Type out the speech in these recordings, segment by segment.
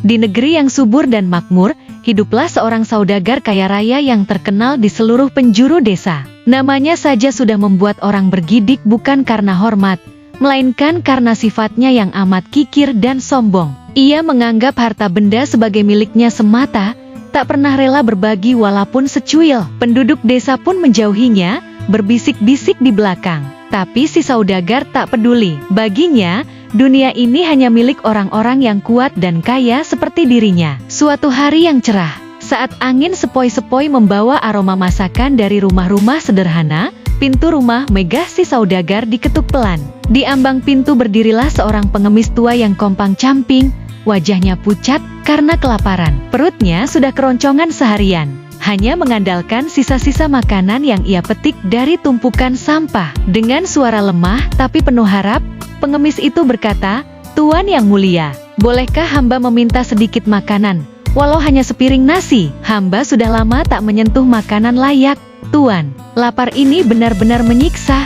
Di negeri yang subur dan makmur, hiduplah seorang saudagar kaya raya yang terkenal di seluruh penjuru desa. Namanya saja sudah membuat orang bergidik bukan karena hormat, melainkan karena sifatnya yang amat kikir dan sombong. Ia menganggap harta benda sebagai miliknya semata, tak pernah rela berbagi walaupun secuil. Penduduk desa pun menjauhinya, berbisik-bisik di belakang. Tapi si saudagar tak peduli. Baginya, dunia ini hanya milik orang-orang yang kuat dan kaya seperti dirinya. Suatu hari yang cerah, saat angin sepoi-sepoi membawa aroma masakan dari rumah-rumah sederhana, pintu rumah megah si saudagar diketuk pelan. Di ambang pintu berdirilah seorang pengemis tua yang kompang-camping, wajahnya pucat karena kelaparan. Perutnya sudah keroncongan seharian, hanya mengandalkan sisa-sisa makanan yang ia petik dari tumpukan sampah. Dengan suara lemah tapi penuh harap, pengemis itu berkata, "Tuan yang mulia, bolehkah hamba meminta sedikit makanan? Walau hanya sepiring nasi, hamba sudah lama tak menyentuh makanan layak. Tuan, lapar ini benar-benar menyiksa."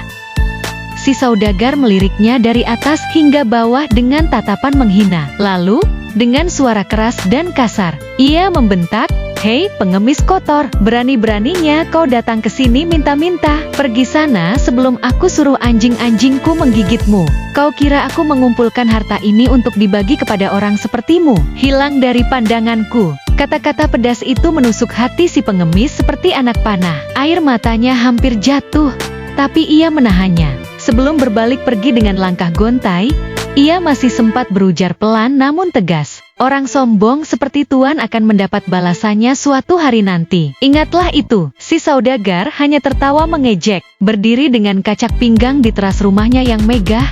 Si saudagar meliriknya dari atas hingga bawah dengan tatapan menghina. Lalu, dengan suara keras dan kasar, ia membentak, "Hei pengemis kotor, berani-beraninya kau datang ke sini minta-minta. Pergi sana sebelum aku suruh anjing-anjingku menggigitmu. Kau kira aku mengumpulkan harta ini untuk dibagi kepada orang sepertimu? Hilang dari pandanganku." Kata-kata pedas itu menusuk hati si pengemis seperti anak panah. Air matanya hampir jatuh, tapi ia menahannya. Sebelum berbalik pergi dengan langkah gontai, ia masih sempat berujar pelan namun tegas, "Orang sombong seperti tuan akan mendapat balasannya suatu hari nanti. Ingatlah itu." Si saudagar hanya tertawa mengejek, berdiri dengan kacak pinggang di teras rumahnya yang megah,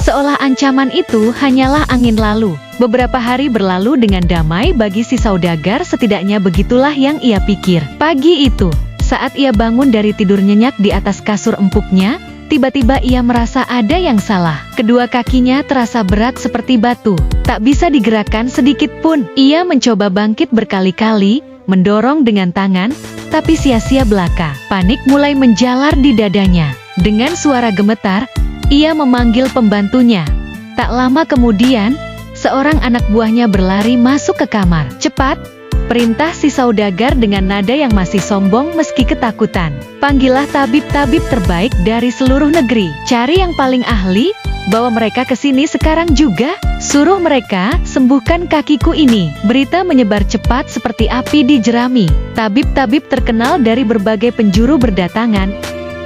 seolah ancaman itu hanyalah angin lalu. Beberapa hari berlalu dengan damai bagi si saudagar, setidaknya begitulah yang ia pikir. Pagi itu, saat ia bangun dari tidur nyenyak di atas kasur empuknya, tiba-tiba ia merasa ada yang salah. Kedua kakinya terasa berat seperti batu, tak bisa digerakkan sedikit pun. Ia mencoba bangkit berkali-kali, mendorong dengan tangan, tapi sia-sia belaka. Panik mulai menjalar di dadanya. Dengan suara gemetar, ia memanggil pembantunya. Tak lama kemudian, seorang anak buahnya berlari masuk ke kamar. "Cepat!" perintah si saudagar dengan nada yang masih sombong meski ketakutan. "Panggillah tabib-tabib terbaik dari seluruh negeri. Cari yang paling ahli, bawa mereka ke sini sekarang juga. Suruh mereka sembuhkan kakiku ini." Berita menyebar cepat seperti api di jerami. Tabib-tabib terkenal dari berbagai penjuru berdatangan.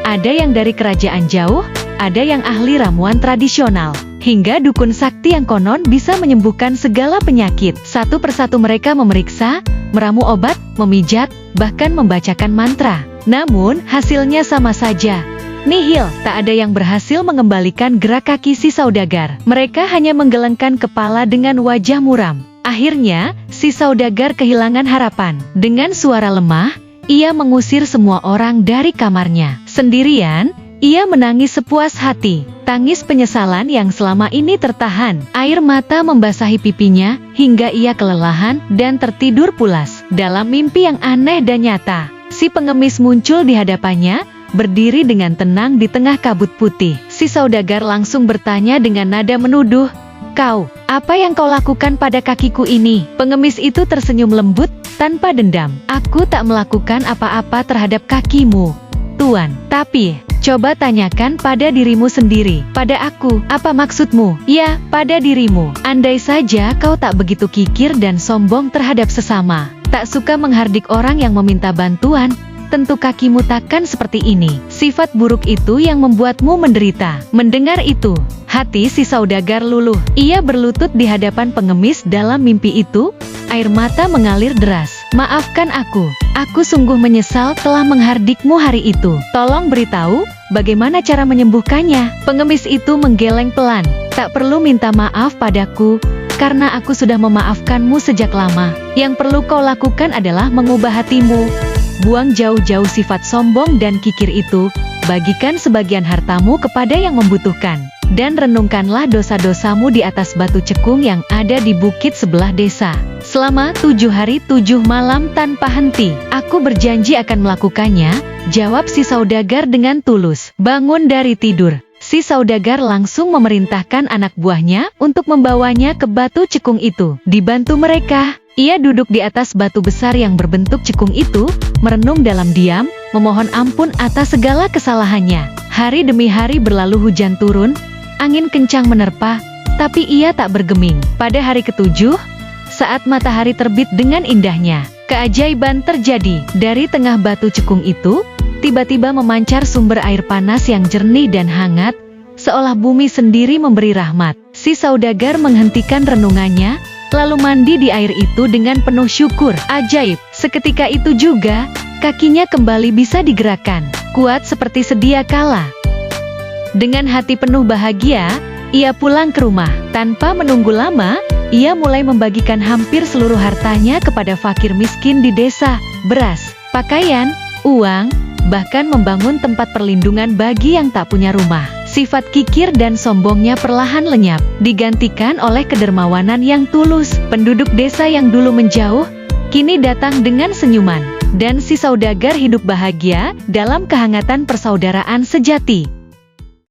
Ada yang dari kerajaan jauh, ada yang ahli ramuan tradisional, hingga dukun sakti yang konon bisa menyembuhkan segala penyakit. Satu persatu mereka memeriksa, meramu obat, memijat, bahkan membacakan mantra. Namun, hasilnya sama saja. Nihil, tak ada yang berhasil mengembalikan gerak kaki si saudagar. Mereka hanya menggelengkan kepala dengan wajah muram. Akhirnya, si saudagar kehilangan harapan. Dengan suara lemah, ia mengusir semua orang dari kamarnya. Sendirian, ia menangis sepuas hati. Tangis penyesalan yang selama ini tertahan. Air mata membasahi pipinya, hingga ia kelelahan dan tertidur pulas. Dalam mimpi yang aneh dan nyata, si pengemis muncul di hadapannya, berdiri dengan tenang di tengah kabut putih. Si saudagar langsung bertanya dengan nada menuduh, "Kau, apa yang kau lakukan pada kakiku ini?" Pengemis itu tersenyum lembut, tanpa dendam. "Aku tak melakukan apa-apa terhadap kakimu, Tuan. Tapi, coba tanyakan pada dirimu sendiri. Pada aku, apa maksudmu?" "Ya, pada dirimu. Andai saja kau tak begitu kikir dan sombong terhadap sesama, tak suka menghardik orang yang meminta bantuan, tentu kakimu takkan seperti ini. Sifat buruk itu yang membuatmu menderita." Mendengar itu, hati si saudagar luluh. Ia berlutut di hadapan pengemis dalam mimpi itu, air mata mengalir deras. "Maafkan aku sungguh menyesal telah menghardikmu hari itu. Tolong beritahu, bagaimana cara menyembuhkannya?" Pengemis itu menggeleng pelan. "Tak perlu minta maaf padaku, karena aku sudah memaafkanmu sejak lama. Yang perlu kau lakukan adalah mengubah hatimu. Buang jauh-jauh sifat sombong dan kikir itu, bagikan sebagian hartamu kepada yang membutuhkan, dan renungkanlah dosa-dosamu di atas batu cekung yang ada di bukit sebelah desa. Selama 7 hari 7 malam tanpa henti. Aku berjanji akan melakukannya," jawab si saudagar dengan tulus. Bangun dari tidur, Si saudagar langsung memerintahkan anak buahnya untuk membawanya ke batu cekung itu. Dibantu mereka, ia duduk di atas batu besar yang berbentuk cekung itu, merenung dalam diam, memohon ampun atas segala kesalahannya. Hari demi hari berlalu, hujan turun, angin kencang menerpa, tapi ia tak bergeming. Pada hari ketujuh, saat matahari terbit dengan indahnya, keajaiban terjadi. Dari tengah batu cekung itu, tiba-tiba memancar sumber air panas yang jernih dan hangat, seolah bumi sendiri memberi rahmat. Si saudagar menghentikan renungannya, lalu mandi di air itu dengan penuh syukur. Ajaib, seketika itu juga, kakinya kembali bisa digerakkan, kuat seperti sedia kala. Dengan hati penuh bahagia, ia pulang ke rumah. Tanpa menunggu lama, ia mulai membagikan hampir seluruh hartanya kepada fakir miskin di desa, beras, pakaian, uang, bahkan membangun tempat perlindungan bagi yang tak punya rumah. Sifat kikir dan sombongnya perlahan lenyap, digantikan oleh kedermawanan yang tulus. Penduduk desa yang dulu menjauh, kini datang dengan senyuman, dan si saudagar hidup bahagia dalam kehangatan persaudaraan sejati.